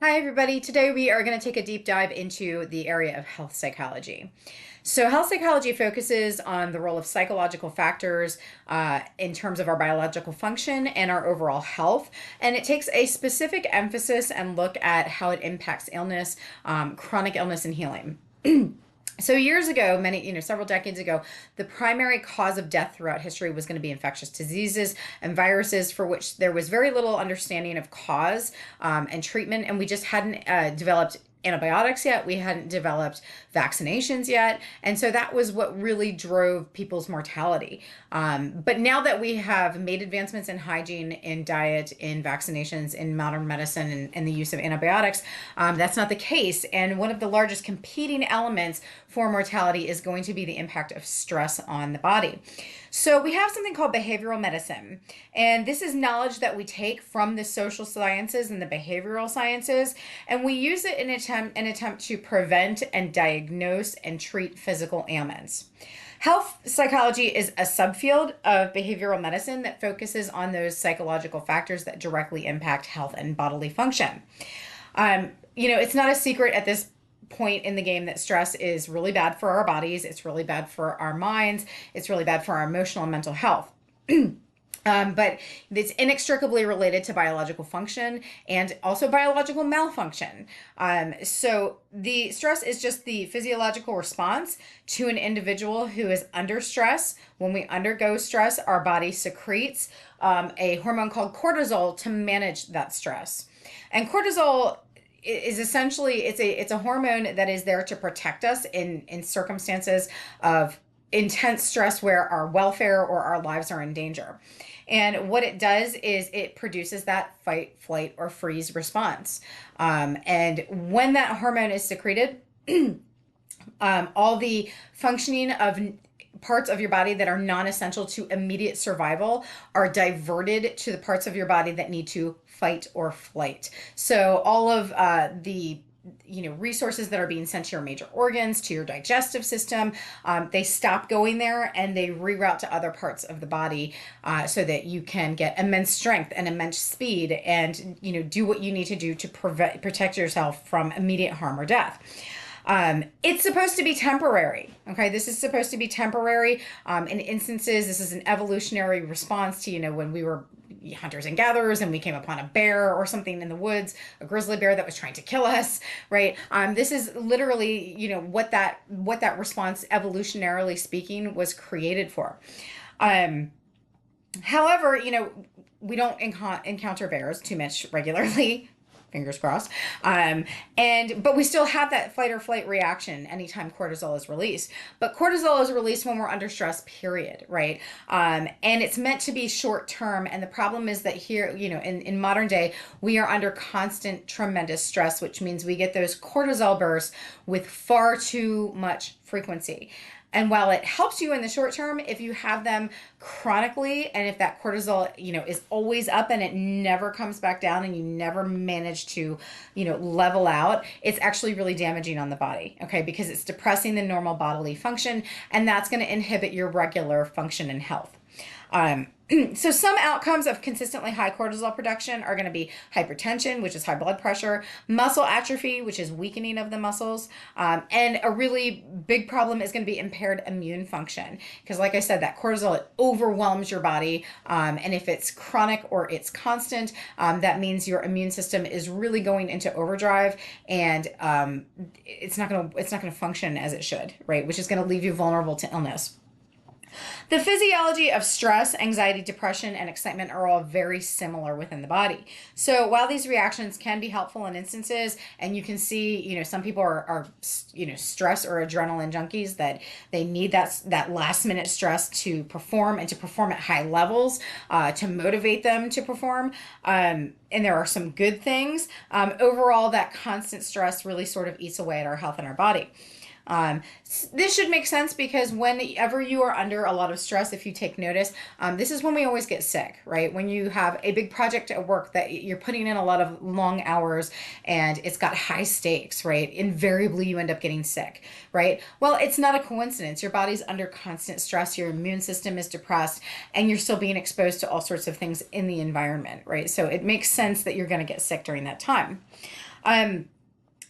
Hi, everybody. Today we are going to take a deep dive into the area of health psychology. So, health psychology focuses on the role of psychological factors in terms of our biological function and our overall health. And it takes a specific emphasis and look at how it impacts illness, chronic illness, and healing. So years ago, several decades ago, the primary cause of death throughout history was going to be infectious diseases and viruses, for which there was very little understanding of cause and treatment, and we just hadn't developed antibiotics yet. We hadn't developed vaccinations yet. And so that was what really drove people's mortality. But now that we have made advancements in hygiene, in diet, in vaccinations, in modern medicine, and the use of antibiotics, that's not the case. And one of the largest competing elements for mortality is going to be the impact of stress on the body. So we have something called behavioral medicine, and this is knowledge that we take from the social sciences and the behavioral sciences, and we use it in an attempt to prevent and diagnose and treat physical ailments. Health psychology is a subfield of behavioral medicine that focuses on those psychological factors that directly impact health and bodily function. It's not a secret at this point in the game that stress is really bad for our bodies. It's really bad for our minds. It's really bad for our emotional and mental health. But it's inextricably related to biological function and also biological malfunction. So the stress is just the physiological response to an individual who is under stress. When we undergo stress, our body secretes a hormone called cortisol to manage that stress. And cortisol is essentially it's a hormone that is there to protect us in circumstances of intense stress where our welfare or our lives are in danger. And what it does is it produces that fight, flight, or freeze response. And when that hormone is secreted, all the functioning of parts of your body that are non-essential to immediate survival are diverted to the parts of your body that need to fight or flight. So all of the resources that are being sent to your major organs, to your digestive system, they stop going there and they reroute to other parts of the body so that you can get immense strength and immense speed and do what you need to do to protect yourself from immediate harm or death. It's supposed to be temporary. Okay, this is supposed to be temporary. In instances, this is an evolutionary response to when we were hunters and gatherers and we came upon a bear or something in the woods, a grizzly bear that was trying to kill us, right? This is literally what that response, evolutionarily speaking, was created for. However, we don't encounter bears too much regularly. Fingers crossed. But we still have that fight or flight reaction anytime cortisol is released. But cortisol is released when we're under stress, period, right? And it's meant to be short term. And the problem is that here, in modern day, we are under constant, tremendous stress, which means we get those cortisol bursts with far too much frequency. And while it helps you in the short term, if you have them chronically and if that cortisol, is always up and it never comes back down and you never manage to, level out, it's actually really damaging on the body, okay? Because it's depressing the normal bodily function and that's going to inhibit your regular function and health. So some outcomes of consistently high cortisol production are going to be hypertension, which is high blood pressure, muscle atrophy, which is weakening of the muscles, and a really big problem is going to be impaired immune function. Because like I said, that cortisol, it overwhelms your body. And if it's chronic or it's constant, that means your immune system is really going into overdrive and it's not going to function as it should, right? Which is going to leave you vulnerable to illness. The physiology of stress, anxiety, depression, and excitement are all very similar within the body. So while these reactions can be helpful in instances, and you can see, some people are stress or adrenaline junkies that they need that last minute stress to perform and to perform at high levels to motivate them to perform. And there are some good things. Overall, that constant stress really sort of eats away at our health and our body. This should make sense because whenever you are under a lot of stress, if you take notice, this is when we always get sick, right? When you have a big project at work that you're putting in a lot of long hours and it's got high stakes, right? Invariably, you end up getting sick, right? Well, it's not a coincidence. Your body's under constant stress, your immune system is depressed, and you're still being exposed to all sorts of things in the environment, right? So it makes sense that you're going to get sick during that time. Um,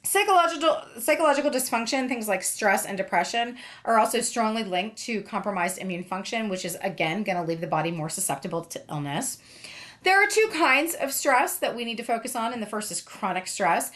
Psychological dysfunction, things like stress and depression, are also strongly linked to compromised immune function, which is again going to leave the body more susceptible to illness. There are two kinds of stress that we need to focus on, and the first is chronic stress.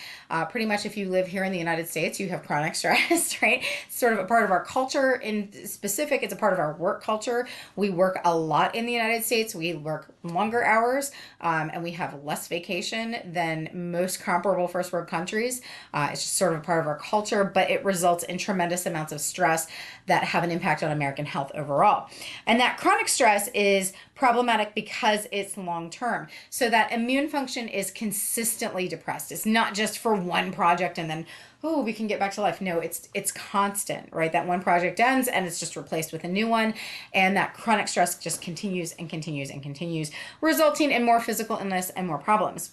Pretty much, if you live here in the United States, you have chronic stress, right? It's sort of a part of our culture. In specific, it's a part of our work culture. We work a lot in the United States. We work longer hours, and we have less vacation than most comparable first world countries. It's just sort of a part of our culture, but it results in tremendous amounts of stress that have an impact on American health overall. And that chronic stress is problematic because it's long term. So that immune function is consistently depressed. It's not just for one project and then, oh, we can get back to life. No, it's constant, right? That one project ends and it's just replaced with a new one. And that chronic stress just continues and continues and continues, resulting in more physical illness and more problems.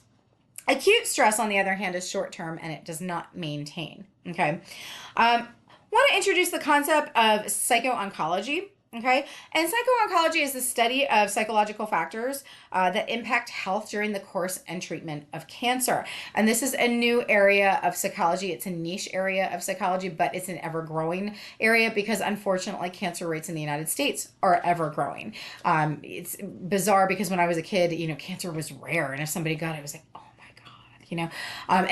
Acute stress, on the other hand, is short term and it does not maintain. Okay. Want to introduce the concept of psycho-oncology. Okay, and psycho-oncology is the study of psychological factors that impact health during the course and treatment of cancer. And this is a new area of psychology. It's a niche area of psychology, but it's an ever-growing area because unfortunately cancer rates in the United States are ever-growing. It's bizarre because when I was a kid, cancer was rare, and if somebody got it, it was like, and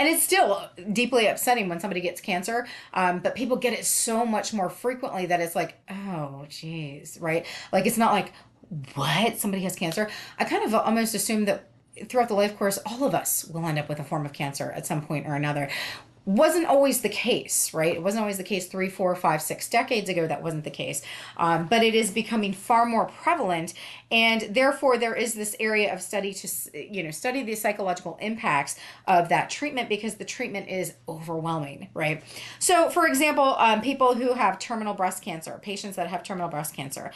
it's still deeply upsetting when somebody gets cancer, but people get it so much more frequently that it's like, oh, geez, right? Like, it's not like, what? Somebody has cancer? I kind of almost assume that throughout the life course, all of us will end up with a form of cancer at some point or another. Wasn't always the case, right? It wasn't always the case 3, 4, 5, 6 decades ago. That wasn't the case. But it is becoming far more prevalent. And therefore, there is this area of study to, study the psychological impacts of that treatment because the treatment is overwhelming, right? So, for example, people who have terminal breast cancer, patients that have terminal breast cancer,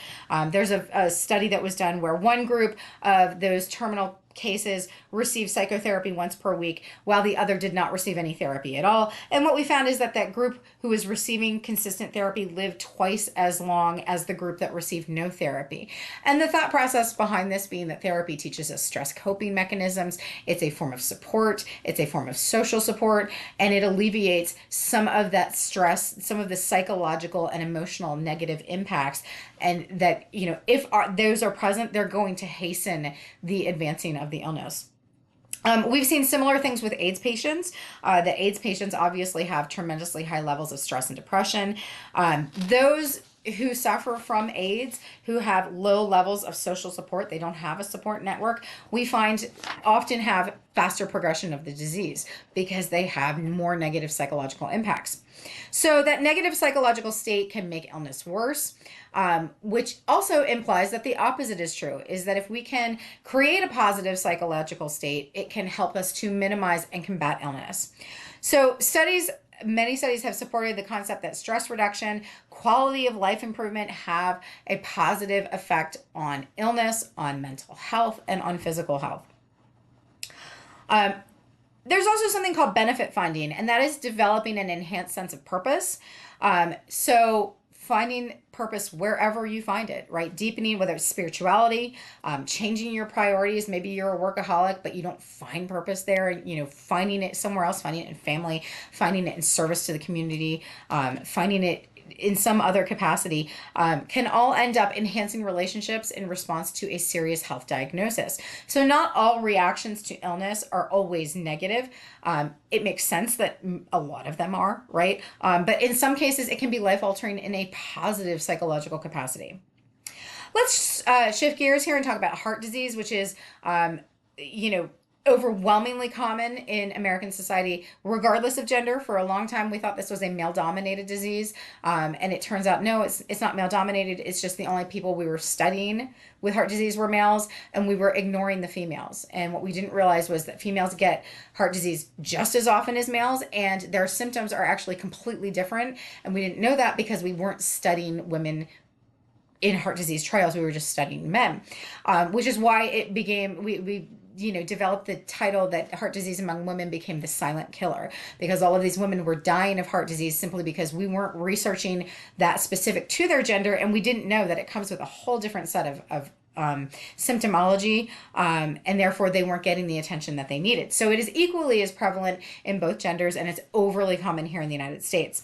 there's a study that was done where one group of those terminal cases received psychotherapy once per week, while the other did not receive any therapy at all. And what we found is that group who was receiving consistent therapy lived twice as long as the group that received no therapy. And the thought process behind this being that therapy teaches us stress coping mechanisms. It's a form of support. It's a form of social support, and it alleviates some of that stress, some of the psychological and emotional negative impacts. And that, if those are present, they're going to hasten the advancing of the illness. We've seen similar things with AIDS patients. The AIDS patients obviously have tremendously high levels of stress and depression. Those who suffer from AIDS, who have low levels of social support, they don't have a support network, we find often have faster progression of the disease because they have more negative psychological impacts. So that negative psychological state can make illness worse, which also implies that the opposite is true, is that if we can create a positive psychological state, it can help us to minimize and combat illness. So many studies have supported the concept that stress reduction, quality of life improvement have a positive effect on illness, on mental health, and on physical health. There's also something called benefit finding, and that is developing an enhanced sense of purpose. So finding purpose wherever you find it, right? Deepening, whether it's spirituality, changing your priorities. Maybe you're a workaholic, but you don't find purpose there. Finding it somewhere else, finding it in family, finding it in service to the community, finding it in some other capacity, can all end up enhancing relationships in response to a serious health diagnosis. So not all reactions to illness are always negative. It makes sense that a lot of them are, right? But in some cases, it can be life-altering in a positive psychological capacity. Let's shift gears here and talk about heart disease, which is, overwhelmingly common in American society, regardless of gender. For a long time, we thought this was a male-dominated disease, and it turns out, no, it's not male-dominated. It's just the only people we were studying with heart disease were males, and we were ignoring the females. And what we didn't realize was that females get heart disease just as often as males, and their symptoms are actually completely different. And we didn't know that because we weren't studying women in heart disease trials. We were just studying men, which is why it became, we developed the title that heart disease among women became the silent killer, because all of these women were dying of heart disease simply because we weren't researching that specific to their gender, and we didn't know that it comes with a whole different set of symptomology, and therefore they weren't getting the attention that they needed. So it is equally as prevalent in both genders, and it's overly common here in the United States.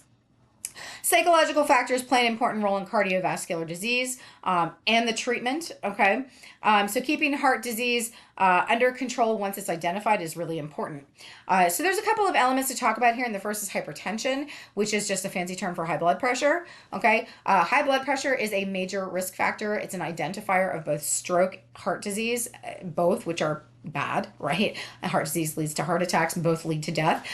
Psychological factors play an important role in cardiovascular disease and the treatment. Okay, so keeping heart disease under control once it's identified is really important. So there's a couple of elements to talk about here, and the first is hypertension, which is just a fancy term for high blood pressure. Okay, high blood pressure is a major risk factor. It's an identifier of both stroke, heart disease, both which are bad, right? Heart disease leads to heart attacks, both lead to death.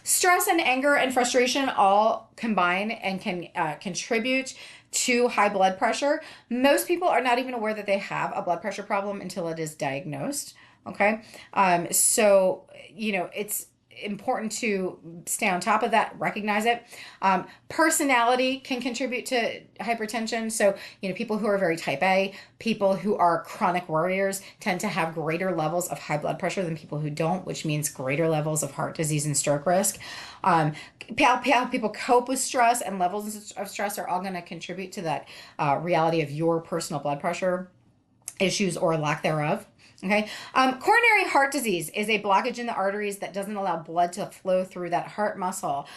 Stress and anger and frustration all combine and can contribute to high blood pressure. Most people are not even aware that they have a blood pressure problem until it is diagnosed. Okay. So, it's important to stay on top of that, recognize it. Personality can contribute to hypertension. So, people who are very type A, people who are chronic worriers tend to have greater levels of high blood pressure than people who don't, which means greater levels of heart disease and stroke risk. How people cope with stress and levels of stress are all going to contribute to that reality of your personal blood pressure issues or lack thereof. Okay. Coronary heart disease is a blockage in the arteries that doesn't allow blood to flow through that heart muscle.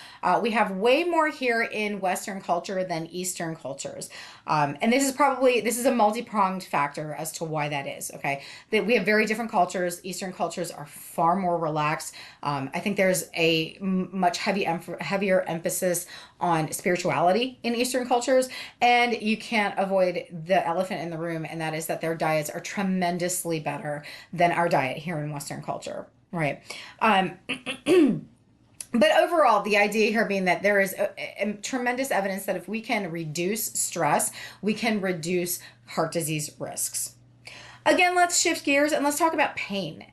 We have way more here in Western culture than Eastern cultures. And this is a multi-pronged factor as to why that is. Okay. That we have very different cultures. Eastern cultures are far more relaxed. I think there's a much heavier emphasis on spirituality in Eastern cultures, and you can't avoid the elephant in the room, and that is that their diets are tremendously better than our diet here in Western culture, right? But overall, the idea here being that there is a tremendous evidence that if we can reduce stress, we can reduce heart disease risks. Again, let's shift gears and let's talk about pain.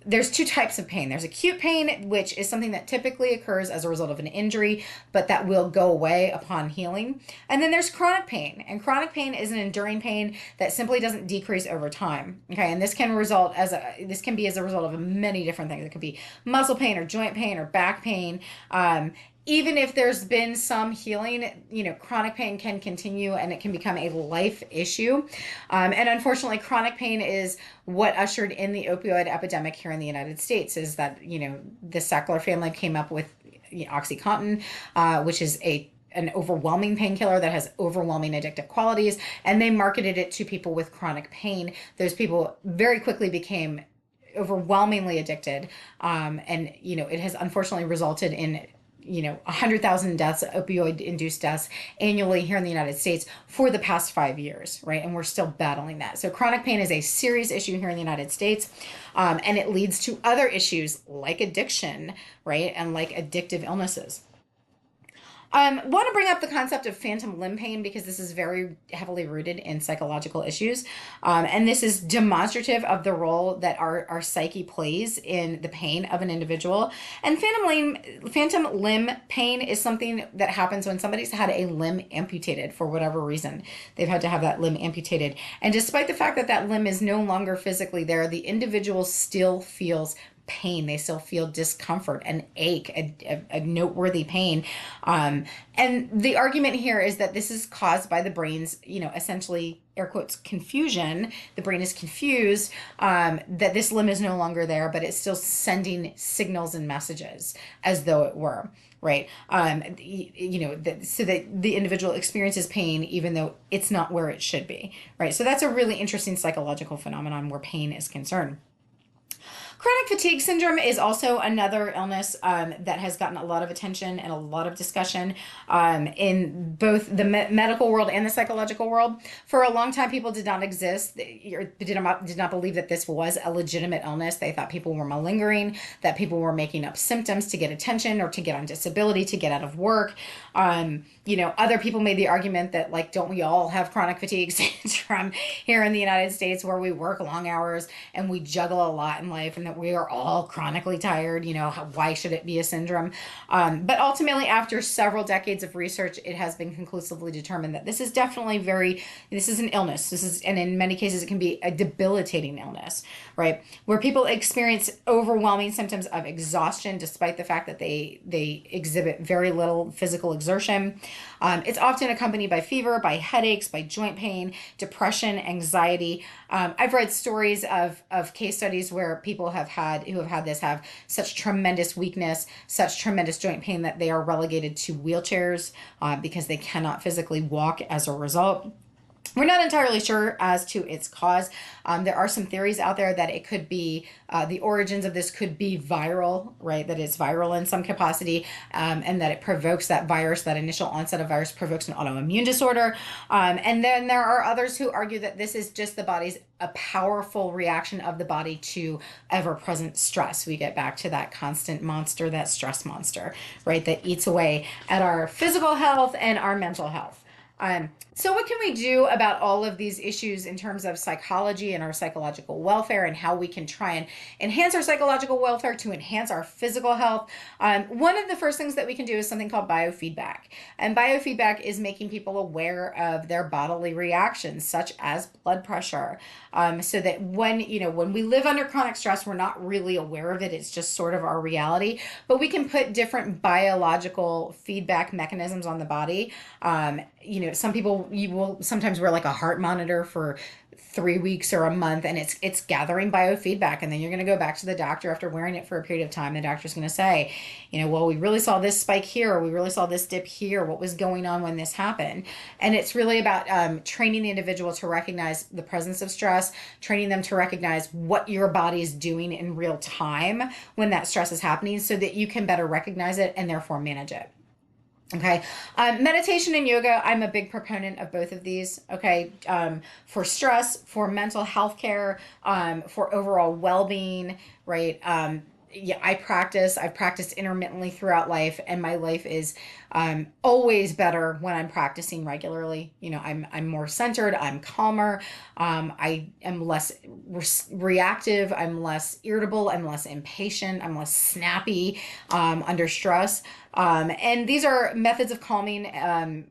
There's two types of pain. There's acute pain, which is something that typically occurs as a result of an injury, but that will go away upon healing. And then there's chronic pain. And chronic pain is an enduring pain that simply doesn't decrease over time. Okay, and this can be as a result of many different things. It could be muscle pain or joint pain or back pain. Even if there's been some healing, chronic pain can continue and it can become a life issue. And unfortunately, chronic pain is what ushered in the opioid epidemic here in the United States, is that, the Sackler family came up with OxyContin, which is an overwhelming painkiller that has overwhelming addictive qualities, and they marketed it to people with chronic pain. Those people very quickly became overwhelmingly addicted. And, it has unfortunately resulted in 100,000 deaths, opioid-induced deaths annually here in the United States for the past 5 years, right? And we're still battling that. So chronic pain is a serious issue here in the United States, and it leads to other issues like addiction, right? And like addictive illnesses. Want to bring up the concept of phantom limb pain because this is very heavily rooted in psychological issues. And this is demonstrative of the role that our psyche plays in the pain of an individual. And phantom limb pain is something that happens when somebody's had a limb amputated for whatever reason. They've had to have that limb amputated. And despite the fact that that limb is no longer physically there, the individual still feels pain. They still feel discomfort, an ache, a noteworthy pain. And the argument here is that this is caused by the brain's, essentially, air quotes, confusion. The brain is confused that this limb is no longer there, but it's still sending signals and messages as though it were. Right. So that the individual experiences pain even though it's not where it should be. Right. So that's a really interesting psychological phenomenon where pain is concerned. Chronic fatigue syndrome is also another illness that has gotten a lot of attention and a lot of discussion in both the medical world and the psychological world. For a long time, people did not did not believe that this was a legitimate illness. They thought people were malingering, that people were making up symptoms to get attention or to get on disability, to get out of work. Other people made the argument that, don't we all have chronic fatigue syndrome here in the United States where we work long hours and we juggle a lot in life, and that we are all chronically tired. Why should it be a syndrome? But ultimately, after several decades of research, it has been conclusively determined that this is definitely this is an illness. And in many cases, it can be a debilitating illness, right? Where people experience overwhelming symptoms of exhaustion, despite the fact that they exhibit very little physical exertion. It's often accompanied by fever, by headaches, by joint pain, depression, anxiety. I've read stories of case studies where people who have had this have such tremendous weakness, such tremendous joint pain that they are relegated to wheelchairs because they cannot physically walk as a result. We're not entirely sure as to its cause. There are some theories out there that it could be the origins of this could be viral, right? That it's viral in some capacity, and that it provokes that virus, that initial onset of virus provokes an autoimmune disorder. And then there are others who argue that this is just a powerful reaction of the body to ever-present stress. We get back to that constant monster, that stress monster, right? That eats away at our physical health and our mental health. So what can we do about all of these issues in terms of psychology and our psychological welfare, and how we can try and enhance our psychological welfare to enhance our physical health? One of the first things that we can do is something called biofeedback. And biofeedback is making people aware of their bodily reactions, such as blood pressure. So that when we live under chronic stress, we're not really aware of it. It's just sort of our reality. But we can put different biological feedback mechanisms on the body. Some people, you will sometimes wear like a heart monitor for 3 weeks or a month, and it's gathering biofeedback, and then you're going to go back to the doctor after wearing it for a period of time. The doctor's going to say, well, we really saw this spike here, or we really saw this dip here. What was going on when this happened? And it's really about training the individual to recognize the presence of stress, training them to recognize what your body is doing in real time when that stress is happening, so that you can better recognize it and therefore manage it. Okay. Meditation and yoga, I'm a big proponent of both of these. Okay. For stress, for mental health care, for overall well-being, right? I've practiced intermittently throughout life, and my life is always better when I'm practicing regularly. I'm more centered, I'm calmer, I am less reactive, I'm less irritable, I'm less impatient, I'm less snappy under stress. And these are methods of calming,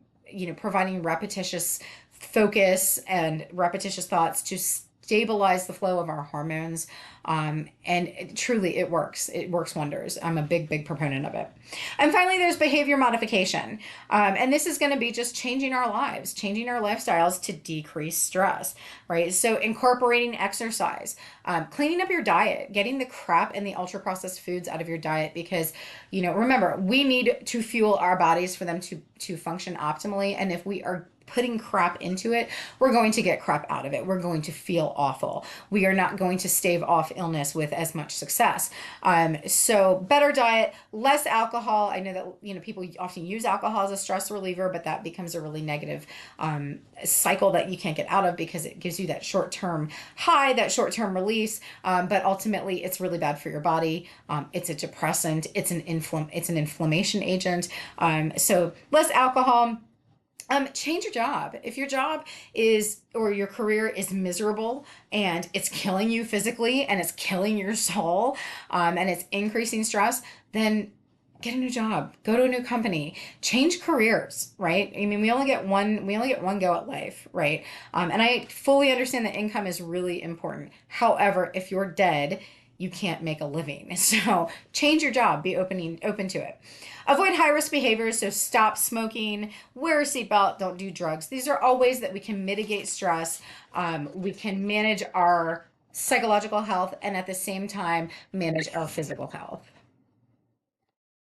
providing repetitious focus and repetitious thoughts to stabilize the flow of our hormones. And truly, it works. It works wonders. I'm a big, big proponent of it. And finally, there's behavior modification. And this is going to be just changing our lives, changing our lifestyles to decrease stress, right? So incorporating exercise, cleaning up your diet, getting the crap and the ultra processed foods out of your diet, because, remember, we need to fuel our bodies for them to function optimally. And if we are putting crap into it, we're going to get crap out of it. We're going to feel awful. We are not going to stave off illness with as much success. So better diet, less alcohol. I know that, people often use alcohol as a stress reliever, but that becomes a really negative cycle that you can't get out of, because it gives you that short-term high, that short-term release. But ultimately, it's really bad for your body. It's a depressant. It's an inflammation agent. So less alcohol. Change your job. If your job or your career is miserable and it's killing you physically and it's killing your soul, and it's increasing stress, then get a new job, go to a new company, change careers, right? I mean, we only get one go at life, right? And I fully understand that income is really important. However, if you're dead, you can't make a living. So change your job, be open to it. Avoid high-risk behaviors, so stop smoking, wear a seatbelt, don't do drugs. These are all ways that we can mitigate stress. We can manage our psychological health, and at the same time, manage our physical health.